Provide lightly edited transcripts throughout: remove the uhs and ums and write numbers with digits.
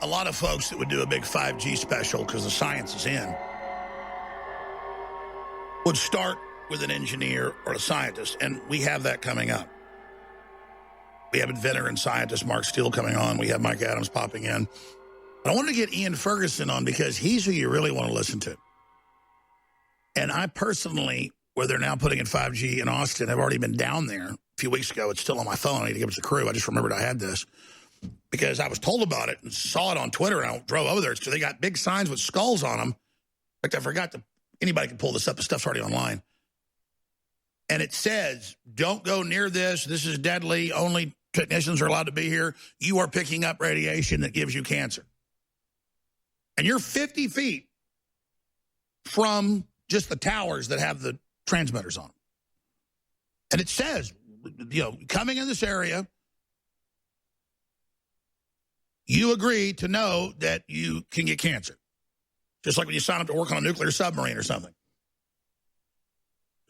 a lot of folks that would do a big 5G special because the science is in would start with an engineer or a scientist, and we have that coming up. We have inventor and scientist Mark Steele coming on. We have Mike Adams popping in. But I wanted to get Ian Furgeson on because he's who you really want to listen to. And I personally, where they're now putting in 5G in Austin, I've already been down there a few weeks ago. It's still on my phone. I need to give it to the crew. I just remembered I had this because I was told about it and saw it on Twitter, and I drove over there. So they got big signs with skulls on them. In fact, I forgot to, anybody can pull this up. The stuff's already online. And it says, don't go near this. This is deadly. Only technicians are allowed to be here. You are picking up radiation that gives you cancer. And you're 50 feet from just the towers that have the transmitters on them. And it says, you know, coming in this area, you agree to know that you can get cancer. Just like when you sign up to work on a nuclear submarine or something.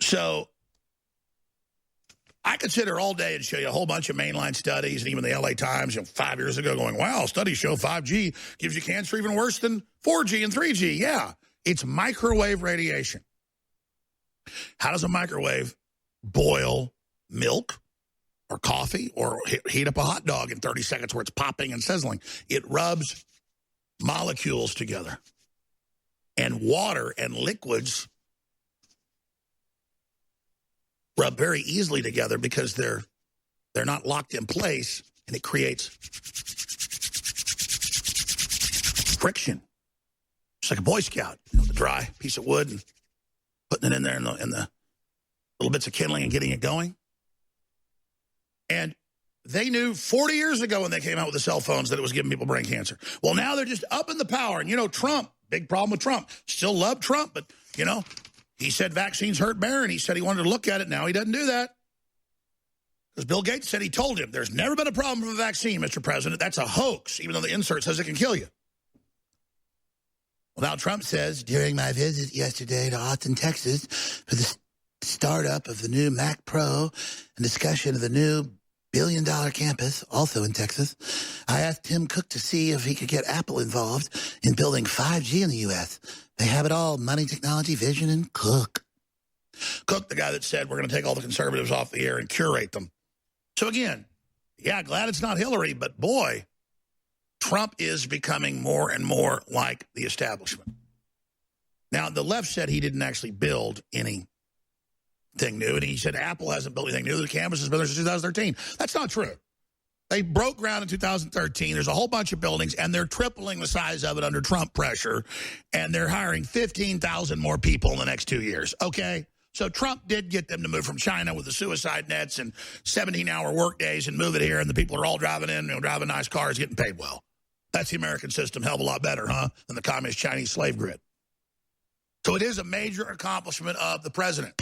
So I could sit here all day and show you a whole bunch of mainline studies and even the LA Times 5 years ago going, wow, studies show 5G gives you cancer even worse than 4G and 3G. Yeah, it's microwave radiation. How does a microwave boil milk or coffee or heat up a hot dog in 30 seconds where it's popping and sizzling? It rubs molecules together. And water and liquids rub very easily together because they're not locked in place, and it creates friction. It's like a Boy Scout, you know, the dry piece of wood and putting it in there in the little bits of kindling and getting it going. And they knew 40 years ago when they came out with the cell phones that it was giving people brain cancer. Well, now they're just upping the power. And, you know, Trump, big problem with Trump. Still love Trump, but, you know, he said vaccines hurt Barron. He said he wanted to look at it. Now he doesn't do that. Because Bill Gates said he told him, there's never been a problem with a vaccine, Mr. President. That's a hoax, even though the insert says it can kill you. Well, now Trump says, during my visit yesterday to Austin, Texas, for the startup of the new Mac Pro and discussion of the new billion-dollar campus, also in Texas, I asked Tim Cook to see if he could get Apple involved in building 5G in the U.S. They have it all, money, technology, vision, and Cook. Cook, the guy that said we're going to take all the conservatives off the air and curate them. So again, yeah, glad it's not Hillary, but boy, Trump is becoming more and more like the establishment. Now, the left said he didn't actually build anything new, and he said Apple hasn't built anything new. The campus has been there since 2013. That's not true. They broke ground in 2013. There's a whole bunch of buildings, and they're tripling the size of it under Trump pressure, and they're hiring 15,000 more people in the next 2 years, okay? So Trump did get them to move from China with the suicide nets and 17-hour work days and move it here, and the people are all driving in, you know, driving nice cars, getting paid well. That's the American system, hell of a lot better, huh, than the communist Chinese slave grid. So it is a major accomplishment of the president.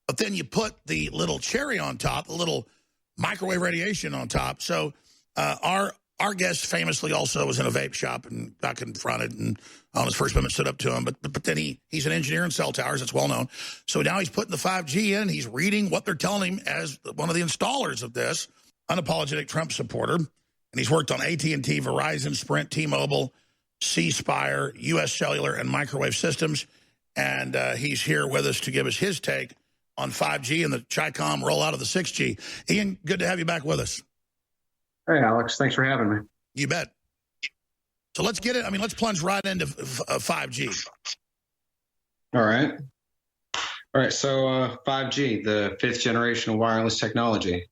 But then you put the little cherry on top, the little microwave radiation on top. So our guest famously also was in a vape shop and got confronted, and on his First Amendment stood up to him. But then he's an engineer in cell towers. That's well known. So now he's putting the 5G in. He's reading what they're telling him as one of the installers of this, unapologetic Trump supporter. And he's worked on AT&T, Verizon, Sprint, T-Mobile, C-Spire, U.S. Cellular, and Microwave Systems. And he's here with us to give us his take on 5G and the Chi-Com rollout of the 6G. Ian, good to have you back with us. Hey, Alex. Thanks for having me. You bet. So let's get it. I mean, let's plunge right into 5G. All right. So 5G, the fifth generation of wireless technology.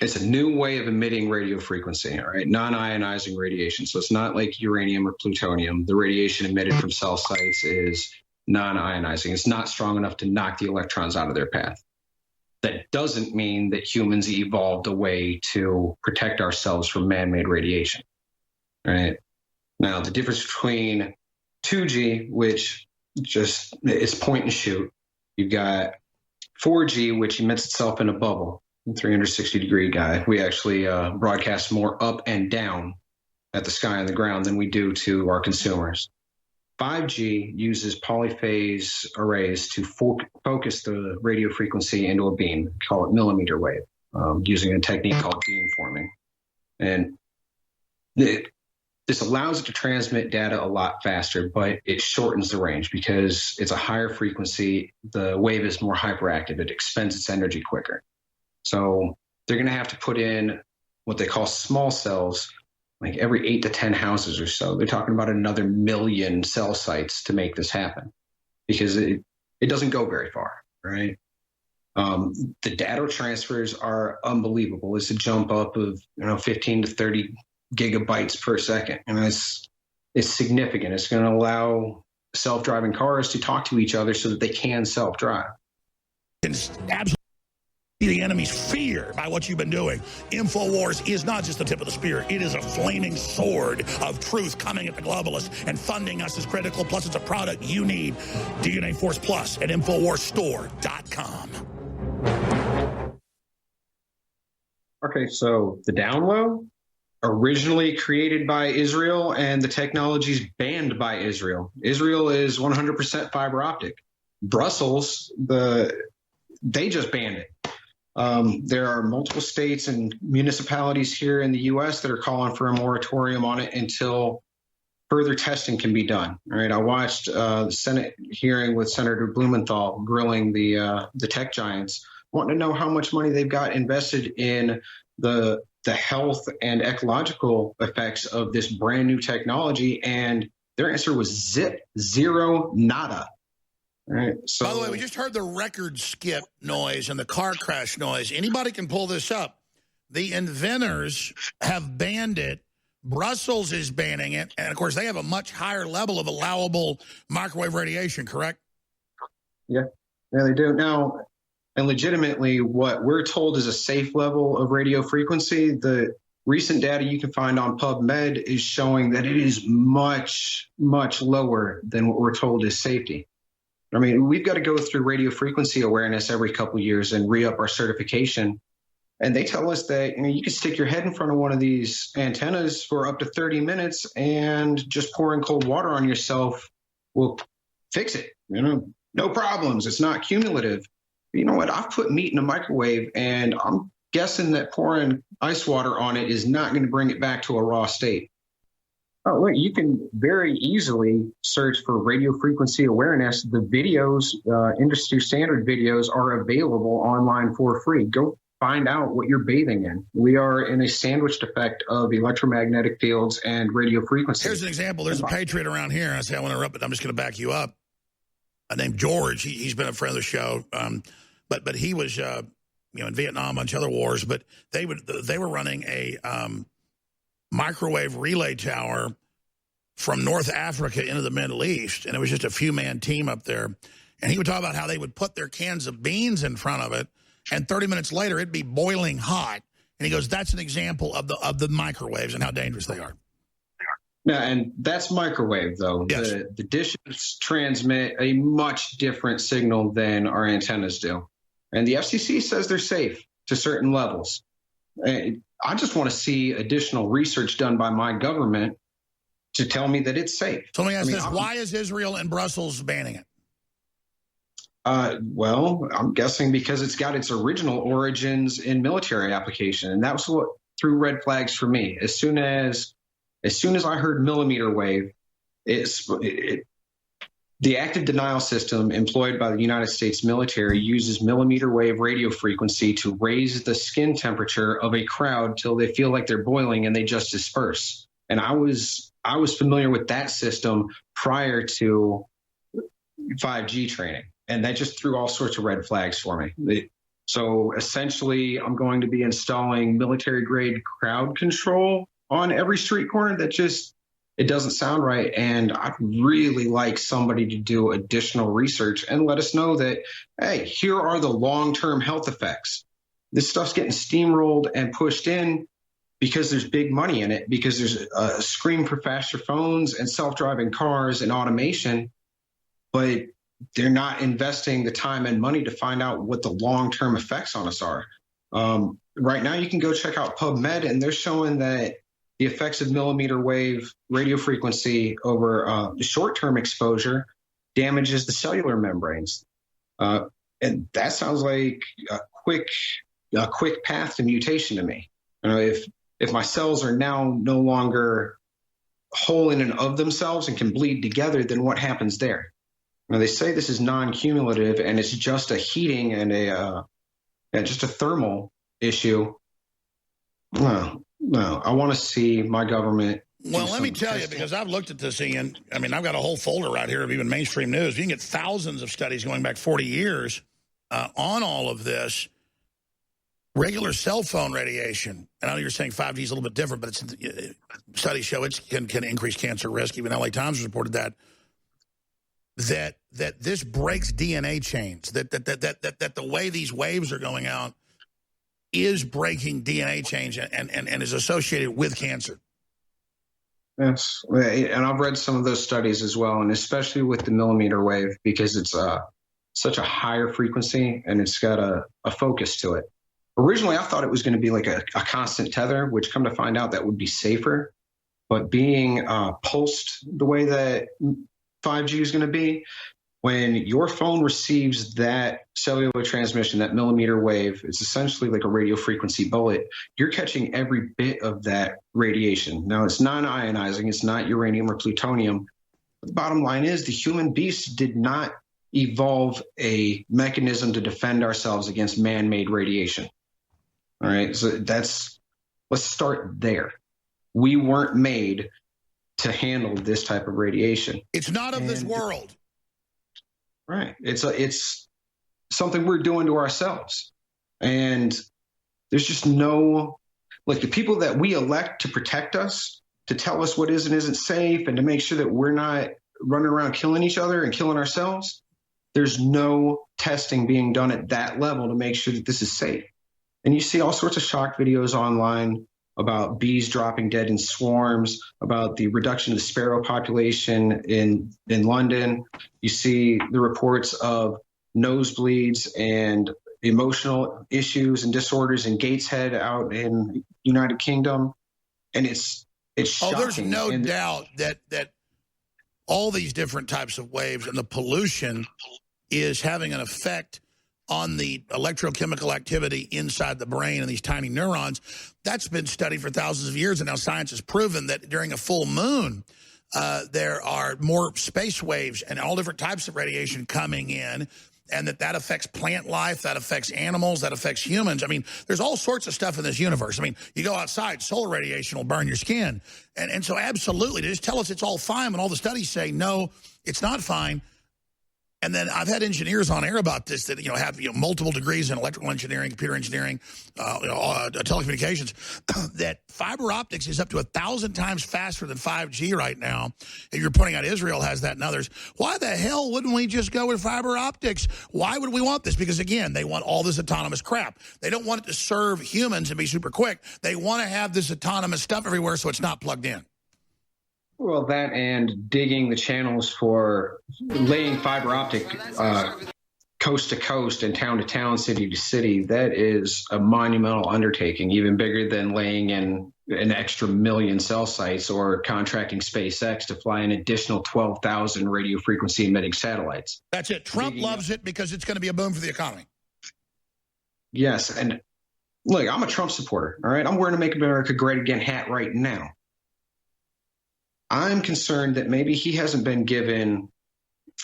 It's a new way of emitting radio frequency, all right? Non-ionizing radiation. So it's not like uranium or plutonium. The radiation emitted from cell sites is non-ionizing. It's not strong enough to knock the electrons out of their path. That doesn't mean that humans evolved a way to protect ourselves from man-made radiation, right? Now, the difference between 2G, which just is point and shoot. You've got 4G, which emits itself in a bubble, 360-degree guy. We actually broadcast more up and down at the sky and the ground than we do to our consumers. 5G uses polyphase arrays to focus the radio frequency into a beam, call it millimeter wave, using a technique called beamforming. And this allows it to transmit data a lot faster, but it shortens the range because it's a higher frequency. The wave is more hyperactive. It expends its energy quicker. So they're going to have to put in what they call small cells, like every 8 to 10 houses or so. They're talking about another 1 million cell sites to make this happen because it doesn't go very far, right? The data transfers are unbelievable. It's a jump up of 15 to 30 gigabytes per second, and it's significant. It's going to allow self-driving cars to talk to each other so that they can self-drive. It's absolutely the enemy's fear by what you've been doing. InfoWars is not just the tip of the spear. It is a flaming sword of truth coming at the globalists, and funding us is critical. Plus, it's a product you need. DNA Force Plus at InfoWarsStore.com. Okay, so the down low, originally created by Israel, and the technology is banned by Israel. Israel is 100% fiber optic. Brussels, they just banned it. There are multiple states and municipalities here in the U.S. that are calling for a moratorium on it until further testing can be done. All right, I watched the Senate hearing with Senator Blumenthal grilling the tech giants, wanting to know how much money they've got invested in the health and ecological effects of this brand new technology, and their answer was zero, nada. All right. So, by the way, we just heard the record skip noise and the car crash noise. Anybody can pull this up. The inventors have banned it. Brussels is banning it. And, of course, they have a much higher level of allowable microwave radiation, correct? Yeah, they do. Now, and legitimately, what we're told is a safe level of radio frequency. The recent data you can find on PubMed is showing that it is much, much lower than what we're told is safety. I mean, we've got to go through radio frequency awareness every couple of years and re-up our certification. And they tell us that you can stick your head in front of one of these antennas for up to 30 minutes and just pouring cold water on yourself will fix it. No problems. It's not cumulative. But you know what? I've put meat in a microwave, and I'm guessing that pouring ice water on it is not going to bring it back to a raw state. Oh, look, you can very easily search for radio frequency awareness. The videos, industry standard videos, are available online for free. Go find out what you're bathing in. We are in a sandwiched effect of electromagnetic fields and radio frequency. Here's an example. There's a patriot around here. I say I want to interrupt, but I'm just going to back you up. Named George. He's been a friend of the show, but he was in Vietnam, a bunch of other wars. But they were running a microwave relay tower from North Africa into the Middle East, and it was just a few-man team up there. And he would talk about how they would put their cans of beans in front of it, and 30 minutes later it'd be boiling hot. And he goes, "That's an example of the microwaves and how dangerous they are." Yeah, and that's microwave, though. Yes. The dishes transmit a much different signal than our antennas do. And the FCC says they're safe to certain levels. I just want to see additional research done by my government to tell me that it's safe. So let me ask this. Why is Israel and Brussels banning it? Well, I'm guessing because it's got its original origins in military application. And that was what threw red flags for me. As soon as I heard millimeter wave, the active denial system employed by the United States military uses millimeter wave radio frequency to raise the skin temperature of a crowd till they feel like they're boiling and they just disperse. And I was familiar with that system prior to 5G training, and that just threw all sorts of red flags for me. So essentially, I'm going to be installing military-grade crowd control on every street corner. It doesn't sound right. And I'd really like somebody to do additional research and let us know that, hey, here are the long-term health effects. This stuff's getting steamrolled and pushed in because there's big money in it, because there's a scream for faster phones and self-driving cars and automation, but they're not investing the time and money to find out what the long-term effects on us are. Right now, you can go check out PubMed, and they're showing that the effects of millimeter wave radio frequency over short-term exposure damages the cellular membranes. And that sounds like a quick path to mutation to me. If if my cells are now no longer whole in and of themselves and can bleed together, then what happens there? Now, they say this is non-cumulative and it's just a heating and just a thermal issue. No, I want to see my government. Well, let me tell you, because I've looked at this, Ian. I mean, I've got a whole folder right here of even mainstream news. You can get thousands of studies going back 40 years on all of this. Regular cell phone radiation. And I know you're saying 5G is a little bit different, but studies show it can increase cancer risk. Even LA Times has reported that this breaks DNA chains. That the way these waves are going out is breaking DNA chains and is associated with cancer. Yes, and I've read some of those studies as well, and especially with the millimeter wave, because it's such a higher frequency and it's got a focus to it. Originally, I thought it was going to be like a constant tether, which come to find out that would be safer. But being pulsed the way that 5G is going to be, when your phone receives that cellular transmission, that millimeter wave, it's essentially like a radio frequency bullet. You're catching every bit of that radiation. Now, it's non-ionizing. It's not uranium or plutonium. But the bottom line is the human beast did not evolve a mechanism to defend ourselves against man-made radiation. All right, so let's start there. We weren't made to handle this type of radiation. It's not of this world. Right. It's something we're doing to ourselves. And there's just the people that we elect to protect us, to tell us what is and isn't safe, and to make sure that we're not running around killing each other and killing ourselves. There's no testing being done at that level to make sure that this is safe. And you see all sorts of shock videos online about bees dropping dead in swarms, about the reduction of the sparrow population in London. You see the reports of nosebleeds and emotional issues and disorders in Gateshead out in United Kingdom. And it's shocking. There's no doubt that all these different types of waves and the pollution is having an effect on the electrochemical activity inside the brain and these tiny neurons. That's been studied for thousands of years, and now science has proven that during a full moon, there are more space waves and all different types of radiation coming in, and that affects plant life, that affects animals, that affects humans. I mean, there's all sorts of stuff in this universe. I mean, you go outside, solar radiation will burn your skin. And so absolutely, to just tell us it's all fine when all the studies say, no, it's not fine. And then I've had engineers on air about this that, have multiple degrees in electrical engineering, computer engineering, telecommunications, that fiber optics is up to 1,000 times faster than 5G right now. And you're pointing out Israel has that and others. Why the hell wouldn't we just go with fiber optics? Why would we want this? Because, again, they want all this autonomous crap. They don't want it to serve humans and be super quick. They want to have this autonomous stuff everywhere so it's not plugged in. Well, that and digging the channels for laying fiber optic coast to coast and town to town, city to city, that is a monumental undertaking, even bigger than laying in an extra million cell sites or contracting SpaceX to fly an additional 12,000 radio frequency emitting satellites. That's it. Trump loves it because it's going to be a boom for the economy. Yes. And look, I'm a Trump supporter. All right. I'm wearing a Make America Great Again hat right now. I'm concerned that maybe he hasn't been given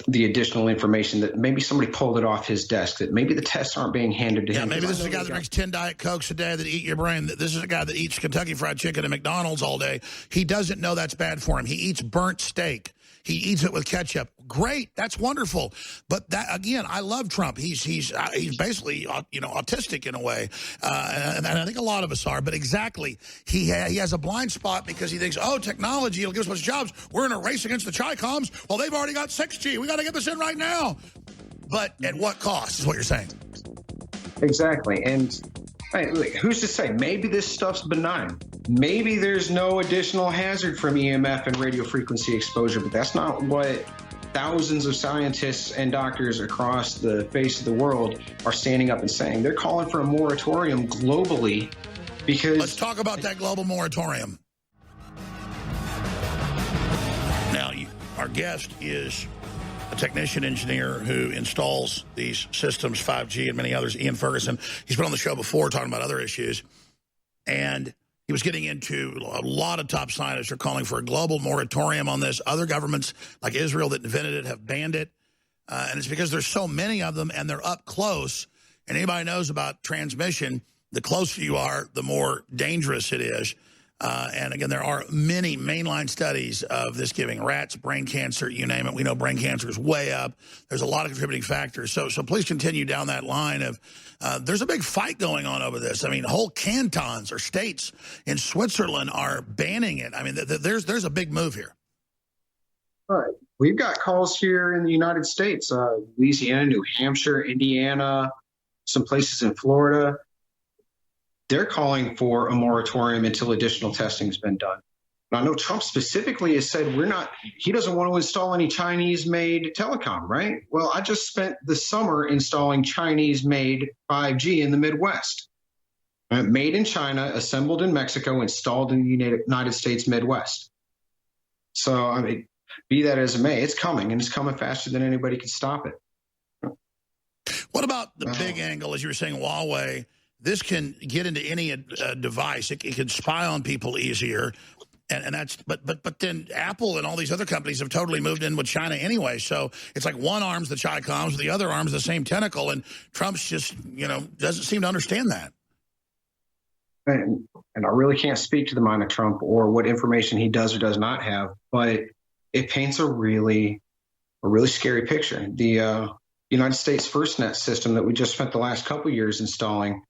the additional information, that maybe somebody pulled it off his desk, that maybe the tests aren't being handed to him. Yeah, maybe this is a guy that drinks 10 Diet Cokes a day that eat your brain. This is a guy that eats Kentucky Fried Chicken and McDonald's all day. He doesn't know that's bad for him. He eats burnt steak. He eats it with ketchup. Great, that's wonderful. But that, again, I love Trump. He's basically autistic in a way, and I think a lot of us are. But exactly, he has a blind spot because he thinks, technology will give us a bunch of jobs. We're in a race against the Chi-Coms. Well, they've already got 6G. We got to get this in right now. But at what cost is what you're saying? Exactly, and who's to say? Maybe this stuff's benign. Maybe there's no additional hazard from EMF and radio frequency exposure, but that's not what thousands of scientists and doctors across the face of the world are standing up and saying. They're calling for a moratorium globally because... Let's talk about that global moratorium. Now, our guest is a technician engineer who installs these systems, 5G and many others, Ian Furgeson. He's been on the show before talking about other issues. And He was getting into a lot of top scientists are calling for a global moratorium on this. Other governments like Israel that invented it have banned it. And it's because there's so many of them and they're up close. And anybody knows about transmission, the closer you are, the more dangerous it is. And again, there are many mainline studies of this giving rats brain cancer, you name it. We know brain cancer is way up. There's a lot of contributing factors. So please continue down that line of there's a big fight going on over this. I mean, whole cantons or states in Switzerland are banning it. I mean, there's a big move here. All right. We've got calls here in the United States, Louisiana, New Hampshire, Indiana, some places in Florida. They're calling for a moratorium until additional testing has been done. Now, I know Trump specifically has said he doesn't want to install any Chinese-made telecom, right? Well, I just spent the summer installing Chinese-made 5G in the Midwest. Made in China, assembled in Mexico, installed in the United States Midwest. So, I mean, be that as it may, it's coming, and it's coming faster than anybody can stop it. What about the big angle, as you were saying, Huawei? This can get into any device. It can spy on people easier, and that's. But then Apple and all these other companies have totally moved in with China anyway. So it's like one arm's the Chi-Coms, the other arm's the same tentacle, and Trump's just doesn't seem to understand that. And I really can't speak to the mind of Trump or what information he does or does not have, but it paints a really scary picture. The United States FirstNet system that we just spent the last couple years installing,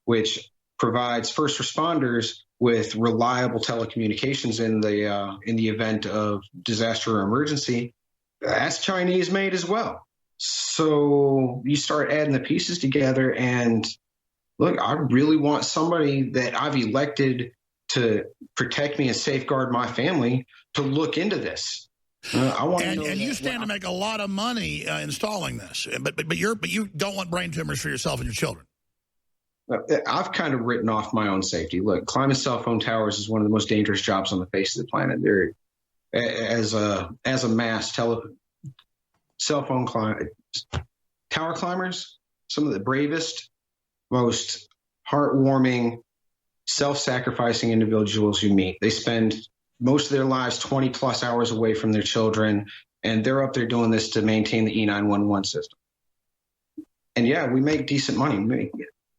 which provides first responders with reliable telecommunications in the event of disaster or emergency, that's Chinese made as well. So you start adding the pieces together, and look, I really want somebody that I've elected to protect me and safeguard my family to look into this. I want to know and you stand to make a lot of money installing this, but you don't want brain tumors for yourself and your children. I've kind of written off my own safety. Look, climbing cell phone towers is one of the most dangerous jobs on the face of the planet. There, as a mass cell phone tower climbers, some of the bravest, most heartwarming, self-sacrificing individuals you meet. They spend most of their lives 20 plus hours away from their children, and they're up there doing this to maintain the E911 system. And yeah, we make decent money. We make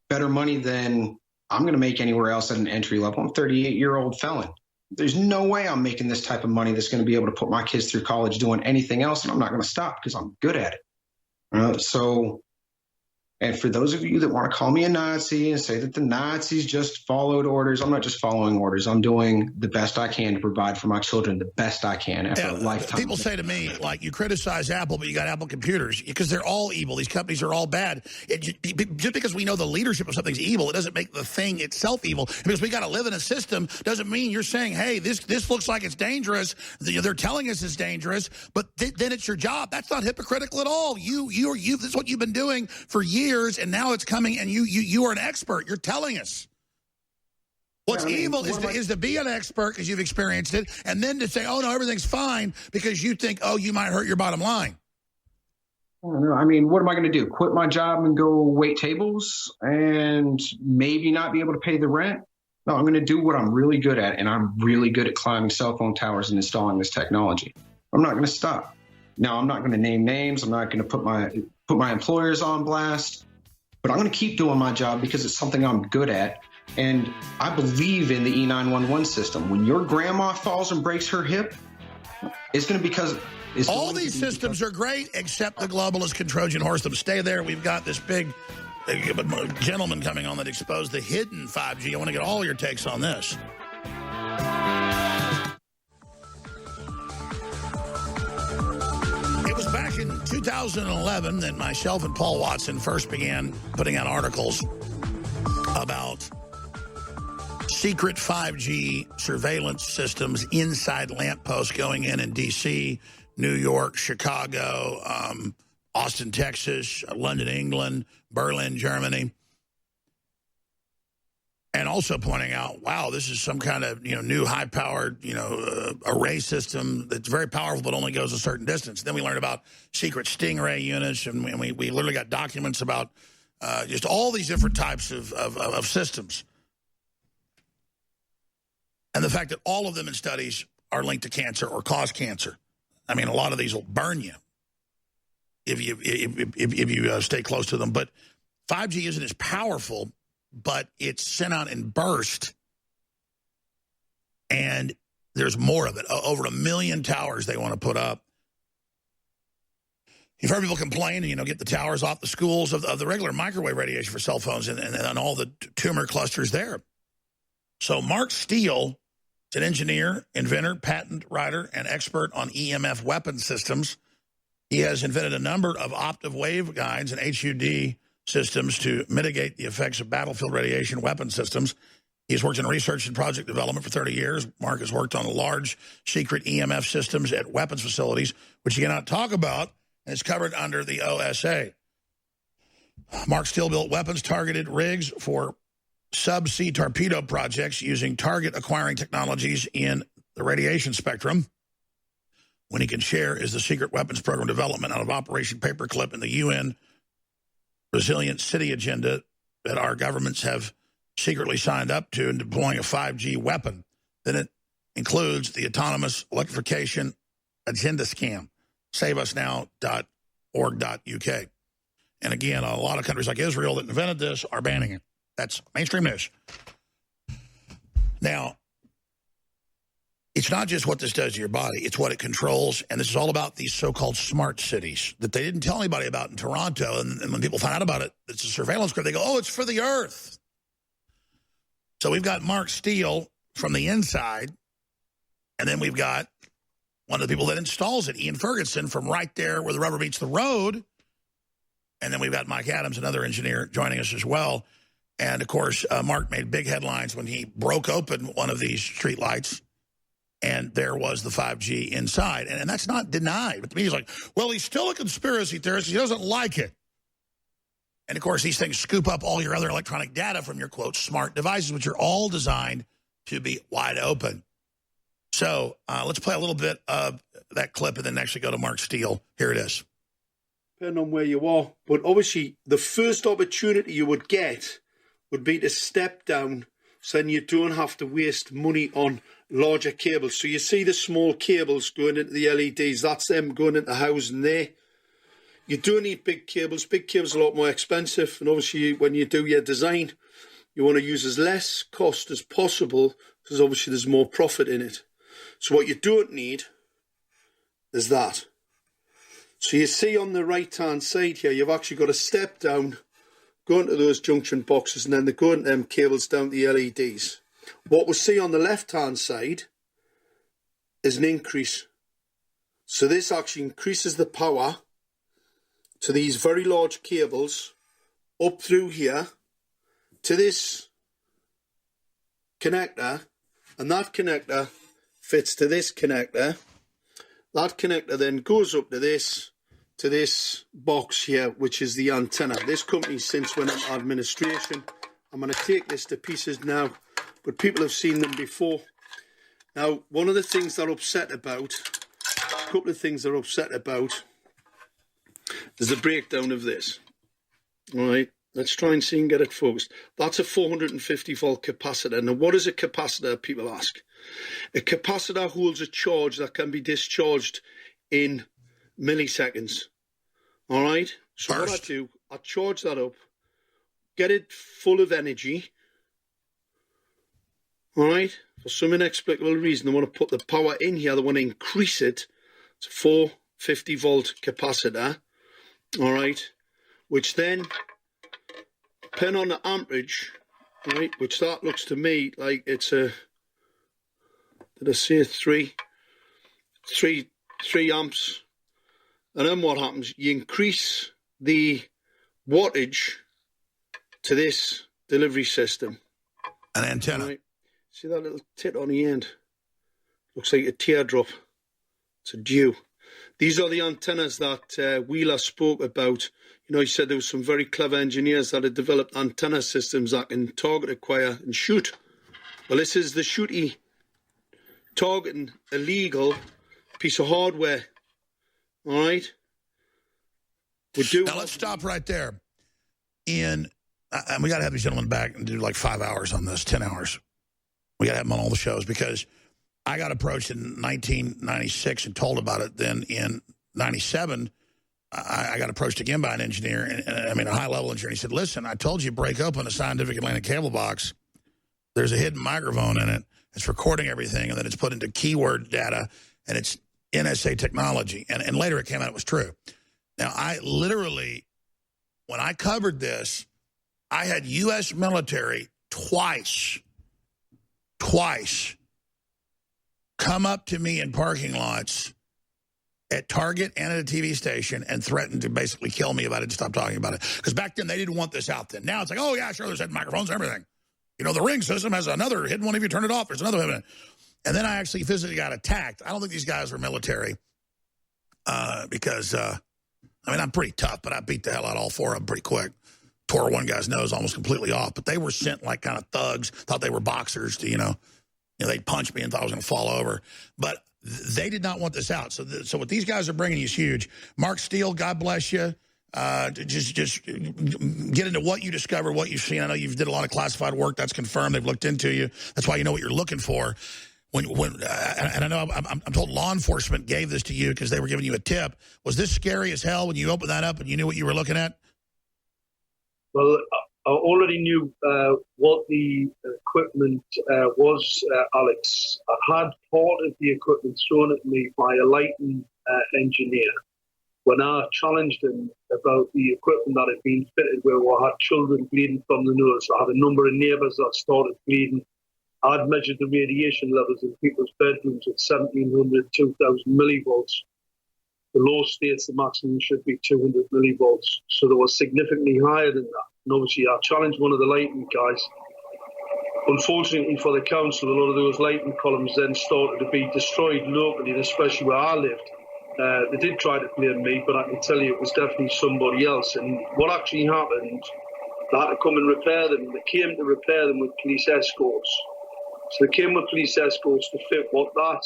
better money than I'm going to make anywhere else at an entry level. I'm a 38-year-old felon. There's no way I'm making this type of money that's going to be able to put my kids through college doing anything else, and I'm not going to stop because I'm good at it. And for those of you that want to call me a Nazi and say that the Nazis just followed orders, I'm not just following orders. I'm doing the best I can to provide for my children the best I can after a lifetime. People say to me, like, you criticize Apple, but you got Apple computers, because they're all evil. These companies are all bad. Just because we know the leadership of something's evil, it doesn't make the thing itself evil. Because we got to live in a system doesn't mean you're saying, hey, this looks like it's dangerous. They're telling us it's dangerous, but then it's your job. That's not hypocritical at all. You. This is what you've been doing for years. And now it's coming, and you are an expert. You're telling us. What's evil is to be an expert because you've experienced it, and then to say, oh, no, everything's fine because you think, oh, you might hurt your bottom line. I don't know. I mean, what am I going to do? Quit my job and go wait tables and maybe not be able to pay the rent? No, I'm going to do what I'm really good at, and I'm really good at climbing cell phone towers and installing this technology. I'm not going to stop. Now, I'm not going to name names. I'm not going to put my employers on blast, but I'm going to keep doing my job because it's something I'm good at. And I believe in the E911 system. When your grandma falls and breaks her hip, it's going to be because all these systems are great except the globalist Trojan horse them. Stay there. We've got this big gentleman coming on that exposed the hidden 5G. I want to get all your takes on this. It was back in 2011 that myself and Paul Watson first began putting out articles about secret 5G surveillance systems inside lampposts going in D.C., New York, Chicago, Austin, Texas, London, England, Berlin, Germany. And also pointing out, wow, this is some kind of new high-powered array system that's very powerful but only goes a certain distance. Then we learned about secret stingray units, and we literally got documents about just all these different types of systems. And the fact that all of them in studies are linked to cancer or cause cancer. I mean, a lot of these will burn you if you stay close to them. But 5G isn't as powerful, but it's sent out in bursts, and there's more of it. Over 1 million towers they want to put up. You've heard people complain, get the towers off the schools of the regular microwave radiation for cell phones and all the tumor clusters there. So Mark Steele is an engineer, inventor, patent writer, and expert on EMF weapon systems. He has invented a number of optive waveguides and HUD systems to mitigate the effects of battlefield radiation weapon systems. He's worked in research and project development for 30 years. Mark has worked on large secret EMF systems at weapons facilities, which he cannot talk about, and is covered under the OSA. Mark Steele built weapons-targeted rigs for subsea torpedo projects using target acquiring technologies in the radiation spectrum. When he can share is the secret weapons program development out of Operation Paperclip and the UN Resilient City agenda that our governments have secretly signed up to in deploying a 5G weapon. Then it includes the autonomous electrification agenda scam. SaveUsNow.org.uk. And again, a lot of countries like Israel that invented this are banning it. That's mainstream news. Now, it's not just what this does to your body, it's what it controls, and this is all about these so-called smart cities that they didn't tell anybody about in Toronto, and when people find out about it, it's a surveillance group, they go, oh, it's for the Earth. So we've got Mark Steele from the inside, and then we've got one of the people that installs it, Ian Furgeson, from right there where the rubber meets the road, and then we've got Mike Adams, another engineer, joining us as well. And, of course, Mark made big headlines when he broke open one of these street lights, and there was the 5G inside. And that's not denied. But to me, he's like, well, he's still a conspiracy theorist. He doesn't like it. And, of course, these things scoop up all your other electronic data from your, quote, smart devices, which are all designed to be wide open. So let's play a little bit of that clip and then actually go to Mark Steele. Here it is. Depending on where you are. But obviously, the first opportunity you would get would be to step down so then you don't have to waste money on larger cables. So you see the small cables going into the LEDs, that's them going into housing there. You don't need big cables. Big cables are a lot more expensive. And obviously, when you do your design, you want to use as less cost as possible because obviously there's more profit in it. So what you don't need is that. So you see on the right-hand side here, you've actually got a step down, go into those junction boxes, and then they go into them cables down to the LEDs. What we see on the left-hand side is an increase. So this actually increases the power to these very large cables up through here to this connector, and that connector fits to this connector. That connector then goes up to this box here, which is the antenna. This company since went into administration. I'm going to take this to pieces now, but people have seen them before. Now, one of the things they're upset about, a couple of things they're upset about, is the breakdown of this. All right, let's try and see and get it focused. That's a 450 volt capacitor. Now, what is a capacitor, people ask? A capacitor holds a charge that can be discharged in milliseconds. All right? So what I do, I charge that up, get it full of energy. All right? For some inexplicable reason, they want to put the power in here. They want to increase it. It's a 450 volt capacitor. All right? Which then, depending on the amperage, right, which that looks to me like it's a, did I say 3 amps? And then what happens? You increase the wattage to this delivery system. An antenna. Right. See that little tit on the end? Looks like a teardrop. It's a dew. These are the antennas that Wheeler spoke about. You know, he said there were some very clever engineers that had developed antenna systems that can target, acquire, and shoot. Well, this is the shooty targeting a legal piece of hardware. All right? Now, let's stop right there. And we got to have these gentlemen back and do like 5 hours on this, 10 hours. We got to have him on all the shows because I got approached in 1996 and told about it. Then in 97, I got approached again by an engineer, and a high-level engineer. He said, listen, I told you break open a scientific Atlantic cable box. There's a hidden microphone in it. It's recording everything, and then it's put into keyword data, and it's NSA technology. And later it came out it was true. Now, I literally, when I covered this, I had U.S. military twice come up to me in parking lots at Target and at a TV station and threatened to basically kill me if I didn't stop talking about it. Because back then, they didn't want this out then. Now it's like, oh, yeah, sure, there's hidden microphones and everything. You know, the Ring system has another hidden one if you turn it off. There's another hidden. And then I actually physically got attacked. I don't think these guys were military because, I'm pretty tough, but I beat the hell out of all four of them pretty quick. Tore one guy's nose almost completely off. But they were sent like kind of thugs, thought they were boxers to, they'd punch me and thought I was going to fall over. But they did not want this out. So what these guys are bringing you is huge. Mark Steele, God bless you. Just get into what you discovered, what you've seen. I know you've did a lot of classified work. That's confirmed. They've looked into you. That's why you know what you're looking for. And I know I'm told law enforcement gave this to you because they were giving you a tip. Was this scary as hell when you opened that up and you knew what you were looking at? Well, I already knew what the equipment was, Alex. I had part of the equipment thrown at me by a lighting engineer when I challenged him about the equipment that had been fitted where I had children bleeding from the nose. I had a number of neighbours that started bleeding. I'd measured the radiation levels in people's bedrooms at 1,700, 2,000 millivolts. The law states the maximum should be 200 millivolts. So they were significantly higher than that. And obviously, I challenged one of the lighting guys. Unfortunately for the council, a lot of those lighting columns then started to be destroyed locally, and especially where I lived. They did try to blame me, but I can tell you it was definitely somebody else. And what actually happened, they had to come and repair them. They came to repair them with police escorts. So they came with police escorts to fit what that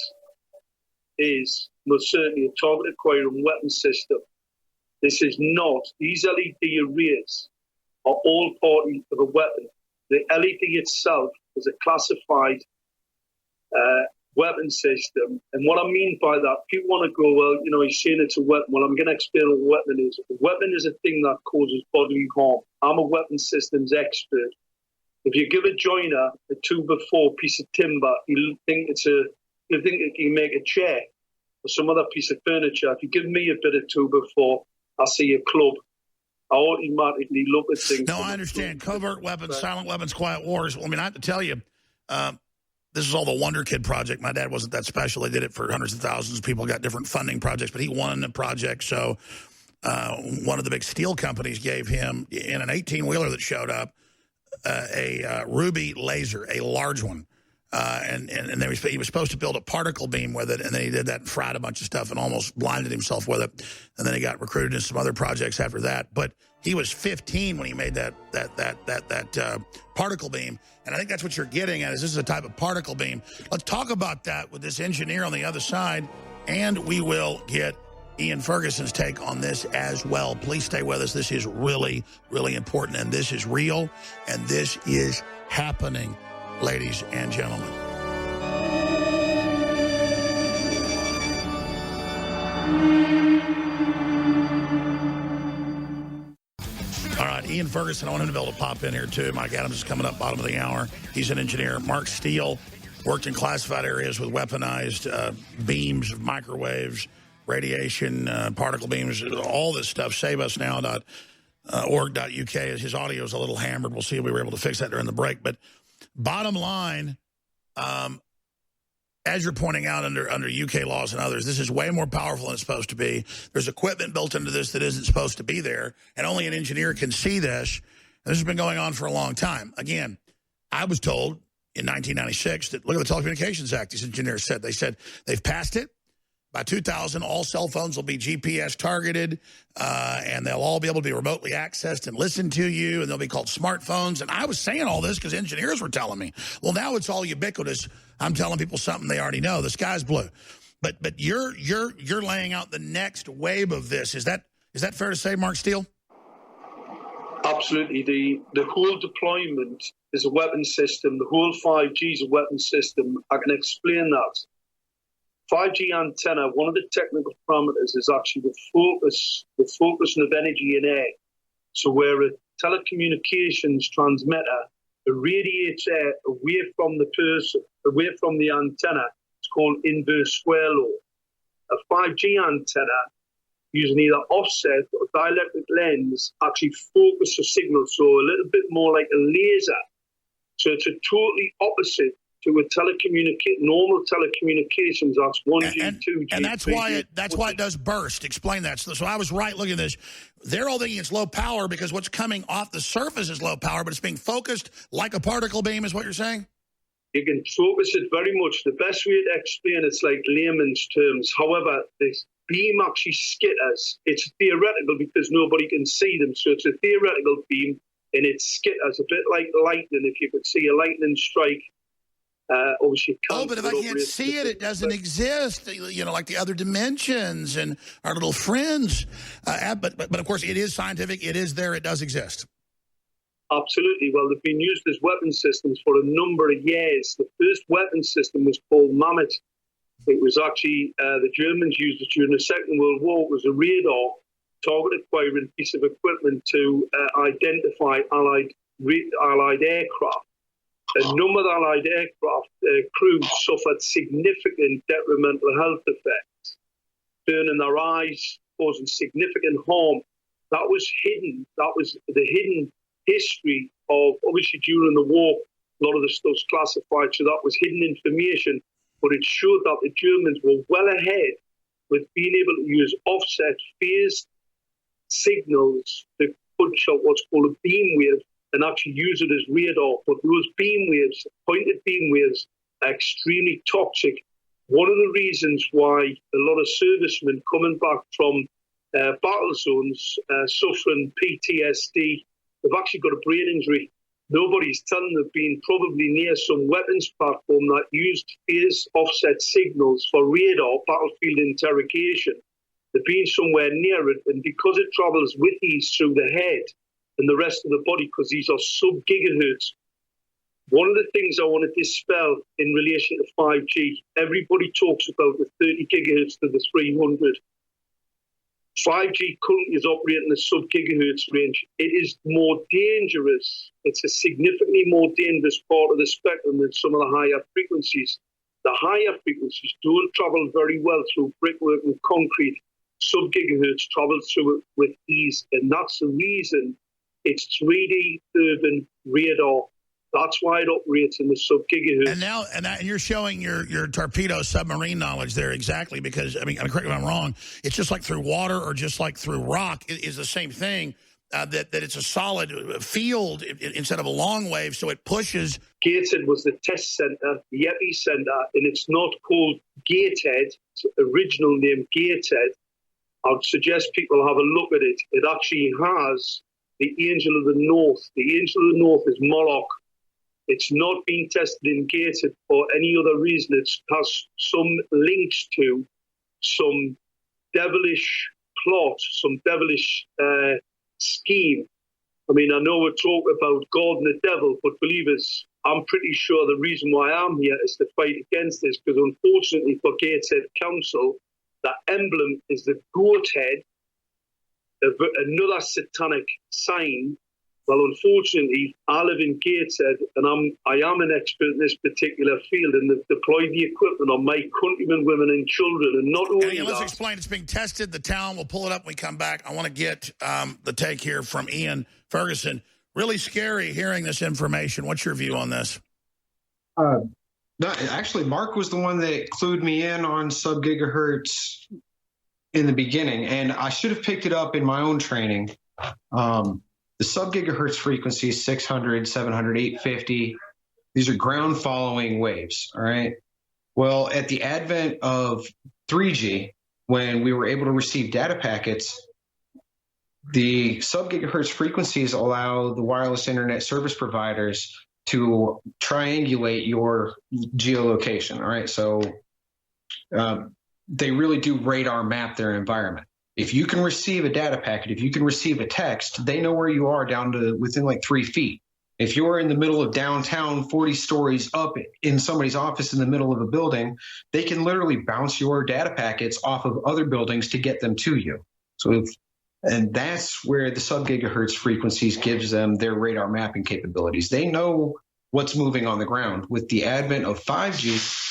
is, most certainly a target acquiring weapon system. This is not, these LED arrays are all part of a weapon. The LED itself is a classified weapon system. And what I mean by that, people want to go, well, he's saying it's a weapon. Well, I'm going to explain what a weapon is. A weapon is a thing that causes bodily harm. I'm a weapon systems expert. If you give a joiner a 2x4 piece of timber, he'll think he can make a chair or some other piece of furniture. If you give me a bit of 2x4, I see a club. I automatically look at things. No, I understand. Covert weapons, silent weapons, quiet wars. I have to tell you, this is all the Wonder Kid project. My dad wasn't that special. They did it for hundreds of thousands. People got different funding projects, but he won the project. So one of the big steel companies gave him, in an 18-wheeler that showed up, a ruby laser, a large one. And he was supposed to build a particle beam with it, and then he did that and fried a bunch of stuff and almost blinded himself with it. And then he got recruited in some other projects after that. But he was 15 when he made that particle beam. And I think that's what you're getting at, is this is a type of particle beam. Let's talk about that with this engineer on the other side, and we will get Ian Furgeson's take on this as well. Please stay with us. This is really, really important, and this is real, and this is happening, ladies and gentlemen. All right, Ian Furgeson, I want him to be able to pop in here too. Mike Adams is coming up bottom of the hour. He's an engineer. Mark Steele worked in classified areas with weaponized beams, microwaves, radiation, particle beams, all this stuff. SaveUsNow.org.uk. His audio is a little hammered. We'll see if we were able to fix that during the break. But bottom line, as you're pointing out under UK laws and others, this is way more powerful than it's supposed to be. There's equipment built into this that isn't supposed to be there, and only an engineer can see this. And this has been going on for a long time. Again, I was told in 1996 that, look at the Telecommunications Act, these engineers said. They said they've passed it. By 2000, all cell phones will be GPS targeted, and they'll all be able to be remotely accessed and listen to you, and they'll be called smartphones. And I was saying all this because engineers were telling me. Well, now it's all ubiquitous. I'm telling people something they already know. The sky's blue. But you're laying out the next wave of this. Is that fair to say, Mark Steele? Absolutely. The whole deployment is a weapon system. The whole 5G is a weapon system. I can explain that. 5G antenna, one of the technical parameters is actually the focus of energy in air. So where a telecommunications transmitter radiates air away from the person, away from the antenna, it's called inverse square law. A 5G antenna, using either offset or dielectric lens, actually focus the signal, so a little bit more like a laser. So it's a totally opposite to a normal telecommunications. That's 1G, 2G. And that's why it does burst. Explain that. So I was right looking at this. They're all thinking it's low power because what's coming off the surface is low power, but it's being focused like a particle beam is what you're saying? You can focus it very much. The best way to explain it's like layman's terms. However, this beam actually skitters. It's theoretical because nobody can see them. So it's a theoretical beam and it skitters, a bit like lightning. If you could see a lightning strike, obviously but if I can't see it, it doesn't exist. You know, like the other dimensions and our little friends. But of course, it is scientific. It is there. It does exist. Absolutely. Well, they've been used as weapon systems for a number of years. The first weapon system was called Mammoth. It was actually, the Germans used it during the Second World War. It was a radar target-acquiring piece of equipment to identify Allied aircraft. A number of Allied aircraft crews suffered significant detrimental health effects, burning their eyes, causing significant harm. That was hidden. That was the hidden history of, obviously during the war, a lot of the stuff's classified, so that was hidden information, but it showed that the Germans were well ahead with being able to use offset phased signals to punch out what's called a beam wave and actually use it as radar. But those beam waves, pointed beam waves, are extremely toxic. One of the reasons why a lot of servicemen coming back from battle zones suffering PTSD, they've actually got a brain injury. Nobody's telling them they've been probably near some weapons platform that used phase offset signals for radar, battlefield interrogation. They've been somewhere near it, and because it travels with ease through the head and the rest of the body, because these are sub-gigahertz. One of the things I want to dispel in relation to 5G, everybody talks about the 30 gigahertz to the 300. 5G currently is operating in the sub-gigahertz range. It is more dangerous. It's a significantly more dangerous part of the spectrum than some of the higher frequencies. The higher frequencies don't travel very well through brickwork and concrete. Sub-gigahertz travels through it with ease, and that's the reason it's 3D urban radar. That's why it operates in the sub-gigahertz. And you're showing your torpedo submarine knowledge there exactly because, I mean, correct me if I'm wrong, it's just like through water or just like through rock. It is the same thing, that it's a solid field instead of a long wave, so it pushes. Gateshead was the test center, the epicenter, and it's not called Gatehead. It's original name Gatehead. I would suggest people have a look at it. It actually has the Angel of the North. The Angel of the North is Moloch. It's not being tested in Gateshead for any other reason. It has some links to some devilish plot, some devilish scheme. I mean, I know we're talking about God and the devil, but believers, I'm pretty sure the reason why I'm here is to fight against this, because unfortunately for Gateshead Council, the emblem is the goat head, another satanic sign. Well, unfortunately, I live in Gateshead, and I am an expert in this particular field, and they've deployed the equipment on my countrymen, women, and children. And not only let's explain. It's being tested. The town. We'll pull it up when we come back. I want to get the take here from Ian Furgeson. Really scary hearing this information. What's your view on this? No, actually, Mark was the one that clued me in on sub-gigahertz in the beginning, and I should have picked it up in my own training. The sub-gigahertz frequency is 600, 700, 850. These are ground-following waves, all right? Well, at the advent of 3G, when we were able to receive data packets, the sub-gigahertz frequencies allow the wireless internet service providers to triangulate your geolocation, all right? So they really do radar map their environment. If you can receive a data packet, if you can receive a text, they know where you are down to within like 3 feet. If you're in the middle of downtown, 40 stories up in somebody's office in the middle of a building, they can literally bounce your data packets off of other buildings to get them to you. And that's where the sub-gigahertz frequencies gives them their radar mapping capabilities. They know what's moving on the ground. With the advent of 5G,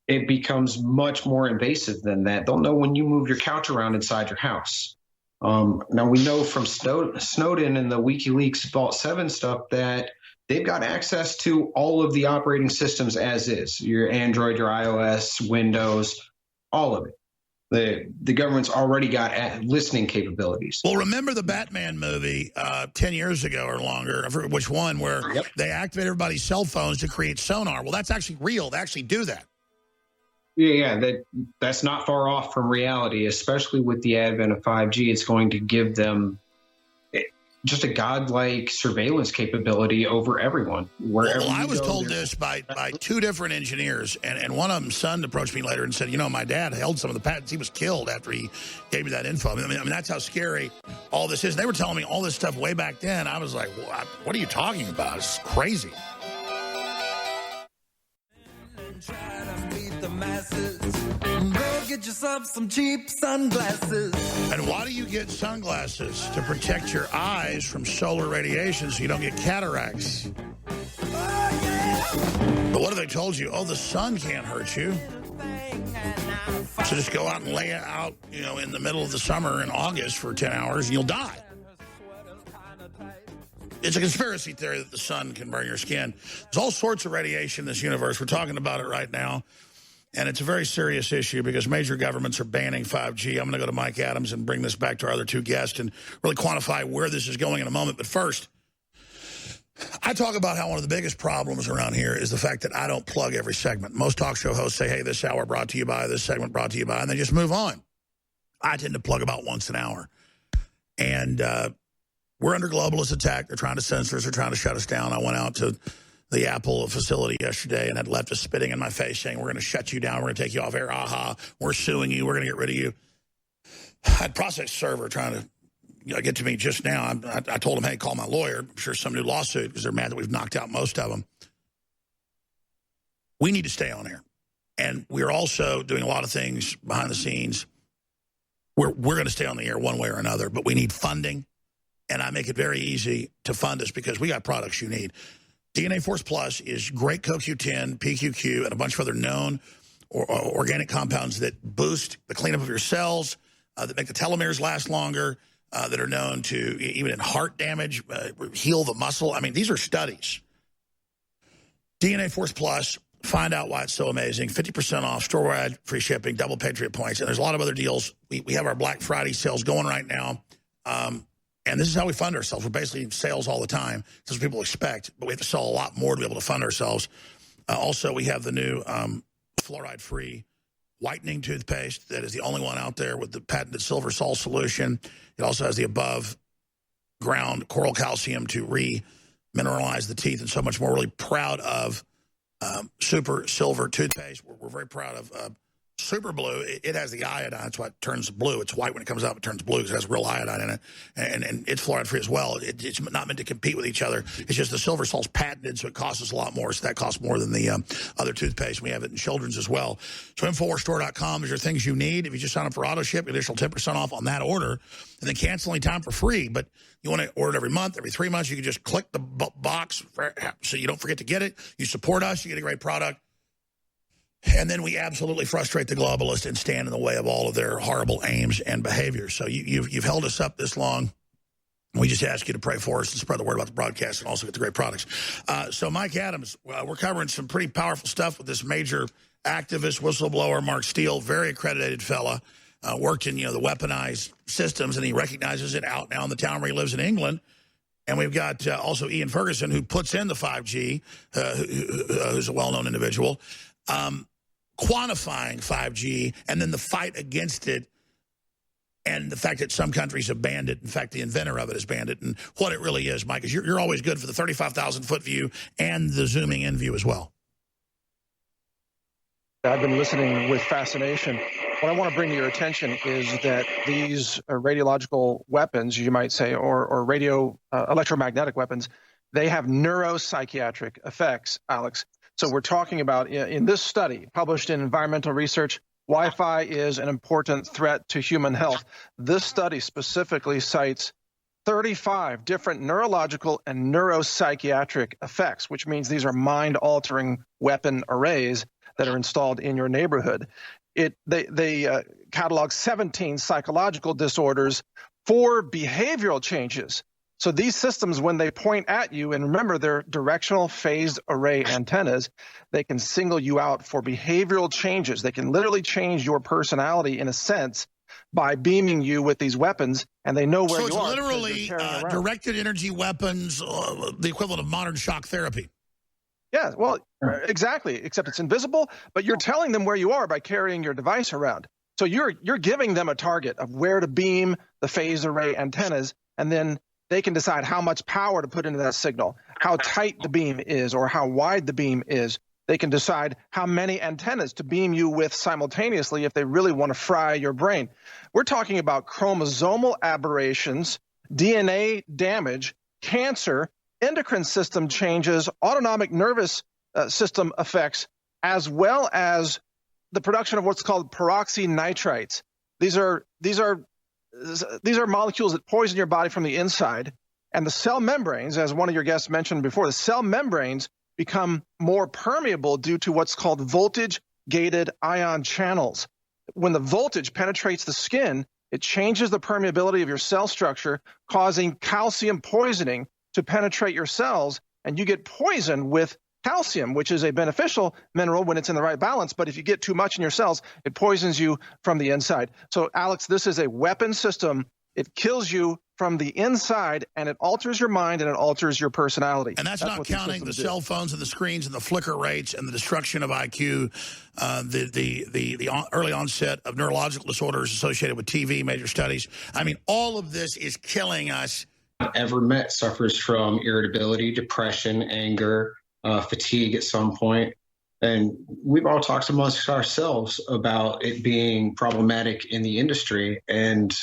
it becomes much more invasive than that. They'll know when you move your couch around inside your house. Now, we know from Snowden and the WikiLeaks Vault 7 stuff that they've got access to all of the operating systems as is, your Android, your iOS, Windows, all of it. The government's already got listening capabilities. Well, remember the Batman movie 10 years ago or longer, I forget which one, where they activate everybody's cell phones to create sonar. Well, that's actually real. They actually do that. Yeah, that's not far off from reality, especially with the advent of 5G. It's going to give them just a godlike surveillance capability over everyone. Well, I was told this by 2 different engineers, and one of them's son approached me later and said, my dad held some of the patents. He was killed after he gave me that info. I mean, that's how scary all this is. They were telling me all this stuff way back then. I was like, what are you talking about? It's crazy. The masses. Go get yourself some cheap sunglasses. And why do you get sunglasses? To protect your eyes from solar radiation so you don't get cataracts. Oh, yeah. But what have they told you? Oh, the sun can't hurt you. So just go out and lay it out, in the middle of the summer in August for 10 hours and you'll die. It's a conspiracy theory that the sun can burn your skin. There's all sorts of radiation in this universe. We're talking about it right now. And it's a very serious issue because major governments are banning 5G. I'm going to go to Mike Adams and bring this back to our other 2 guests and really quantify where this is going in a moment. But first, I talk about how one of the biggest problems around here is the fact that I don't plug every segment. Most talk show hosts say, hey, this hour brought to you by, this segment brought to you by, and they just move on. I tend to plug about once an hour. And we're under globalist attack. They're trying to censor us. They're trying to shut us down. I went out to the Apple facility yesterday and had leftists spitting in my face saying, we're going to shut you down. We're going to take you off air. Aha. We're suing you. We're going to get rid of you. I had process server trying to get to me just now. I told them, hey, call my lawyer. I'm sure some new lawsuit because they're mad that we've knocked out most of them. We need to stay on air. And we're also doing a lot of things behind the scenes. We're going to stay on the air one way or another, but we need funding. And I make it very easy to fund us because we got products you need. DNA Force Plus is great CoQ10, PQQ, and a bunch of other known organic compounds that boost the cleanup of your cells, that make the telomeres last longer, that are known to, even in heart damage, heal the muscle. I mean, these are studies. DNA Force Plus, find out why it's so amazing. 50% off, store-wide, free shipping, double Patriot points. And there's a lot of other deals. We have our Black Friday sales going right now. And this is how we fund ourselves. We're basically in sales all the time. That's what people expect. But we have to sell a lot more to be able to fund ourselves. Also, we have the new fluoride-free whitening toothpaste that is the only one out there with the patented silver salt solution. It also has the above-ground coral calcium to re-mineralize the teeth and so much more. We're really proud of Super Silver toothpaste. We're very proud of Super Blue. It has the iodine. That's why it turns blue. It's white when it comes out. It turns blue because it has real iodine in it. And it's fluoride-free as well. It's not meant to compete with each other. It's just the silver salt's patented, so it costs us a lot more. So that costs more than the other toothpaste. We have it in children's as well. So InfoWarsStore.com is your things you need. If you just sign up for auto ship, additional 10% off on that order. And then cancel any time for free. But you want to order it every month, every 3 months, you can just click the box so you don't forget to get it. You support us. You get a great product. And then we absolutely frustrate the globalists and stand in the way of all of their horrible aims and behaviors. So you've held us up this long. We just ask you to pray for us and spread the word about the broadcast and also get the great products. So Mike Adams, we're covering some pretty powerful stuff with this major activist, whistleblower, Mark Steele, very accredited fella, worked in the weaponized systems, and he recognizes it out now in the town where he lives in England. And we've got also Ian Furgeson, who puts in the 5G, who's a well-known individual. Quantifying 5G and then the fight against it and the fact that some countries have banned it. In fact, the inventor of it has banned it and what it really is, Mike, is you're always good for the 35,000-foot view and the zooming in view as well. I've been listening with fascination what I want to bring to your attention is that these radiological weapons, you might say, or electromagnetic weapons, they have neuropsychiatric effects, Alex. So we're talking about, in this study published in Environmental Research, Wi-Fi is an important threat to human health. This study specifically cites 35 different neurological and neuropsychiatric effects, which means these are mind-altering weapon arrays that are installed in your neighborhood. They catalog 17 psychological disorders, 4 behavioral changes. So these systems, when they point at you, and remember they're directional phased array antennas, they can single you out for behavioral changes. They can literally change your personality in a sense by beaming you with these weapons, and they know where you are. So it's literally directed energy weapons, the equivalent of modern shock therapy. Yeah, well, exactly, except it's invisible, but you're telling them where you are by carrying your device around. So you're giving them a target of where to beam the phased array antennas, and then they can decide how much power to put into that signal, how tight the beam is or how wide the beam is. They can decide how many antennas to beam you with simultaneously if they really want to fry your brain. We're talking about chromosomal aberrations, DNA damage, cancer, endocrine system changes, autonomic nervous system effects, as well as the production of what's called peroxynitrites. These are molecules that poison your body from the inside, and the cell membranes, as one of your guests mentioned before, the cell membranes become more permeable due to what's called voltage-gated ion channels. When the voltage penetrates the skin, it changes the permeability of your cell structure, causing calcium poisoning to penetrate your cells, and you get poisoned with calcium, which is a beneficial mineral when it's in the right balance, but if you get too much in your cells, it poisons you from the inside. So, Alex, this is a weapon system. It kills you from the inside, and it alters your mind, and it alters your personality. And that's not counting the cell phones and the screens and the flicker rates and the destruction of IQ, the early onset of neurological disorders associated with TV, major studies. I mean, all of this is killing us. Ever met suffers from irritability, depression, anger, fatigue at some point. And we've all talked amongst ourselves about it being problematic in the industry. And